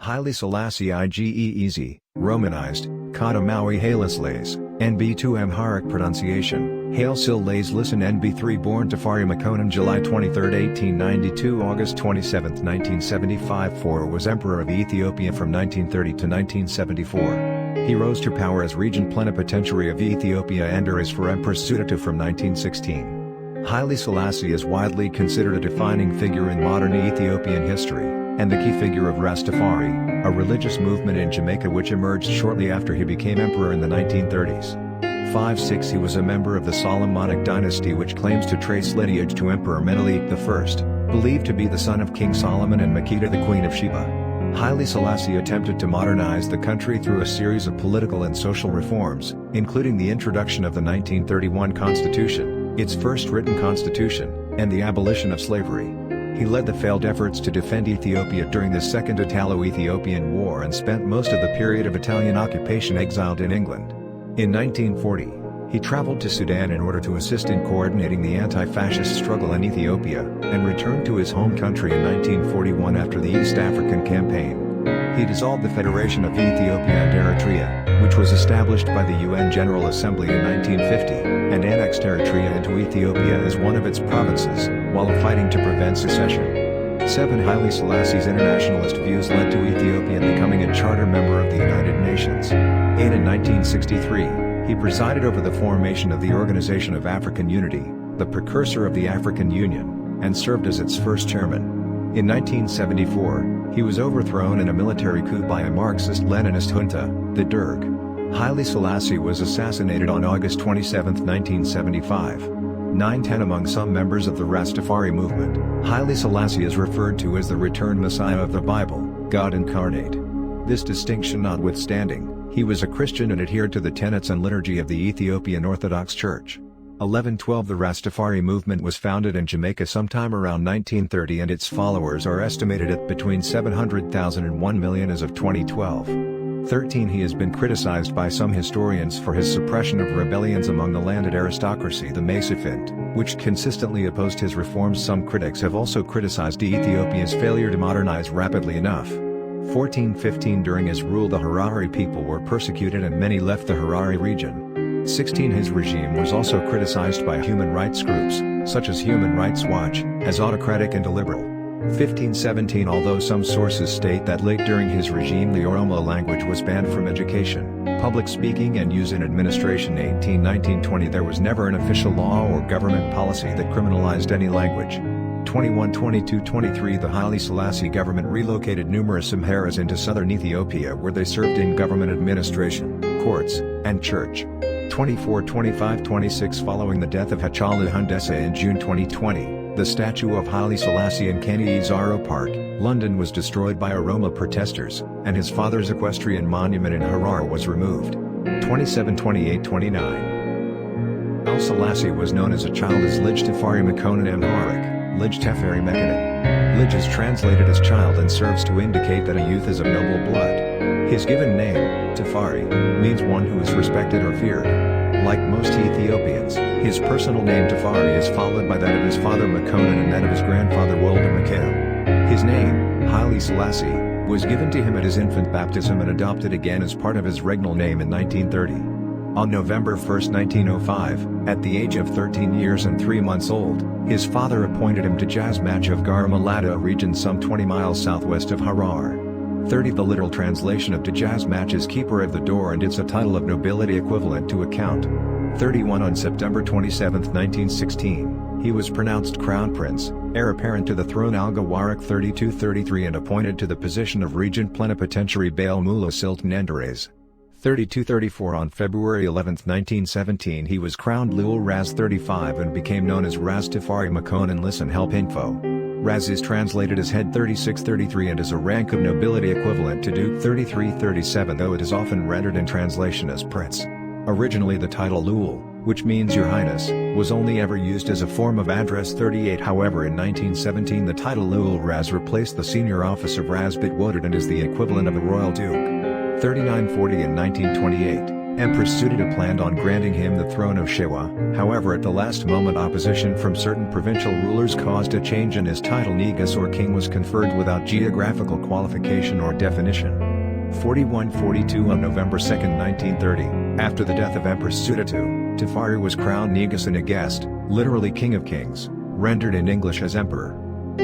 Haile Selassie Igeez, Romanized, Kata Maui Haile Selassie, NB2 Amharic pronunciation, Haile Selassie listen NB3 born Tafari Makonnen July 23, 1892 August 27, 1975 4 was Emperor of Ethiopia from 1930 to 1974. He rose to power as Regent Plenipotentiary of Ethiopia and as for Empress Sututu from 1916. Haile Selassie is widely considered a defining figure in modern Ethiopian history, and the key figure of Rastafari, a religious movement in Jamaica which emerged shortly after he became emperor in the 1930s. 5-6 He was a member of the Solomonic dynasty which claims to trace lineage to Emperor Menelik I, believed to be the son of King Solomon and Makeda the Queen of Sheba. Haile Selassie attempted to modernize the country through a series of political and social reforms, including the introduction of the 1931 Constitution, its first written constitution, and the abolition of slavery. He led the failed efforts to defend Ethiopia during the Second Italo-Ethiopian War and spent most of the period of Italian occupation exiled in England. In 1940, he traveled to Sudan in order to assist in coordinating the anti-fascist struggle in Ethiopia, and returned to his home country in 1941 after the East African Campaign. He dissolved the Federation of Ethiopia and Eritrea, which was established by the UN General Assembly in 1950, and annexed Eritrea into Ethiopia as one of its provinces, while fighting to prevent secession. 7 Haile Selassie's internationalist views led to Ethiopia becoming a charter member of the United Nations. In 1963, he presided over the formation of the Organization of African Unity, the precursor of the African Union, and served as its first chairman. In 1974, he was overthrown in a military coup by a Marxist-Leninist junta, the Derg. Haile Selassie was assassinated on August 27, 1975. 9-10 Among some members of the Rastafari movement, Haile Selassie is referred to as the returned Messiah of the Bible, God incarnate. This distinction notwithstanding, he was a Christian and adhered to the tenets and liturgy of the Ethiopian Orthodox Church. 11-12 The Rastafari movement was founded in Jamaica sometime around 1930 and its followers are estimated at between 700,000 and 1 million as of 2012. 13 He has been criticized by some historians for his suppression of rebellions among the landed aristocracy the Masafint, which consistently opposed his reforms. Some critics have also criticized Ethiopia's failure to modernize rapidly enough. 14-15 During his rule the Harari people were persecuted and many left the Harari region. 16 His regime was also criticized by human rights groups, such as Human Rights Watch, as autocratic and illiberal. 15-17 Although some sources state that late during his regime the Oromo language was banned from education, public speaking and use in administration. 18-19-20 There was never an official law or government policy that criminalized any language. 21-22-23 The Haile Selassie government relocated numerous Amharas into southern Ethiopia where they served in government administration, courts, and church. 24-25-26 Following the death of Hachalu Hundessa in June 2020, the statue of Haile Selassie in Kenyaizaro Park, London was destroyed by Oromo protesters, and his father's equestrian monument in Harar was removed. 27-28-29 Haile Selassie was known as a child as Lij Tafari Makonnen Amharic, Lij Teferi Mekanen. Lij is translated as child and serves to indicate that a youth is of noble blood. His given name, Tafari, means one who is respected or feared. Like most Ethiopians, his personal name Tafari is followed by that of his father Makonnen and that of his grandfather Wolde Makem. His name, Haile Selassie, was given to him at his infant baptism and adopted again as part of his regnal name in 1930. On November 1, 1905, at the age of 13 years and 3 months old, his father appointed him to Jazmach of Garamalada region some 20 miles southwest of Harar. 30 The literal translation of Jazmach is keeper of the door and it's a title of nobility equivalent to a count. 31 On September 27, 1916, he was pronounced crown prince, heir apparent to the throne Alga-Warak 32-33 and appointed to the position of regent plenipotentiary Baal Mula Sultan Enderez. 32-34 On February 11, 1917 he was crowned Lul Raz 35 and became known as Raz Tafari Makonnen Listen Help Info. Raz is translated as head 36-33 and is a rank of nobility equivalent to Duke 33-37 though it is often rendered in translation as Prince. Originally the title Lul, which means Your Highness, was only ever used as a form of address 38 however in 1917 the title Lul Raz replaced the senior office of Raz Bitwoted and is the equivalent of a royal duke. 39-40 In 1928, Empress Sudita planned on granting him the throne of Shewa, however at the last moment opposition from certain provincial rulers caused a change in his title. Negus or king was conferred without geographical qualification or definition. 4142 On November 2, 1930, after the death of Empress Sudita, Tafari was crowned Negus and Agest, literally King of Kings, rendered in English as Emperor.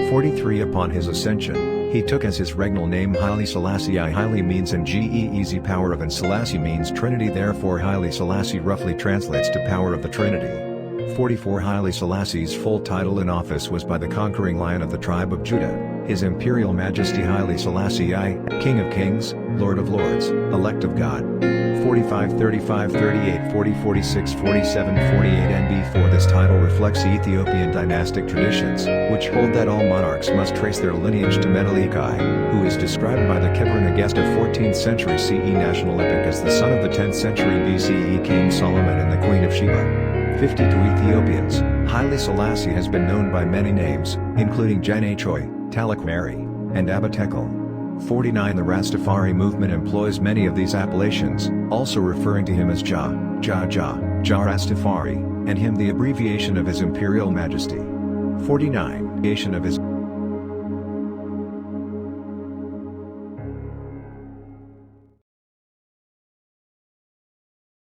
43 Upon his ascension, he took as his regnal name Haile Selassie. Haile means easy power of, and Selassie means Trinity, therefore Haile Selassie roughly translates to power of the Trinity. 44 Haile Selassie's full title in office was by the conquering lion of the tribe of Judah, His Imperial Majesty Haile Selassie I, King of Kings, Lord of Lords, elect of God. 45 35 38 40 46 47 48 NB4 This title reflects the Ethiopian dynastic traditions, which hold that all monarchs must trace their lineage to Menelik I, who is described by the Kebra Nagast of 14th century CE national epic as the son of the 10th century BCE King Solomon and the Queen of Sheba. 50 To Ethiopians, Haile Selassie has been known by many names, including Janachoi, Talak Mary, and Abatekel. 49 The Rastafari movement employs many of these appellations, also referring to him as Jah Rastafari, and him the abbreviation of His Imperial Majesty. 49 Of his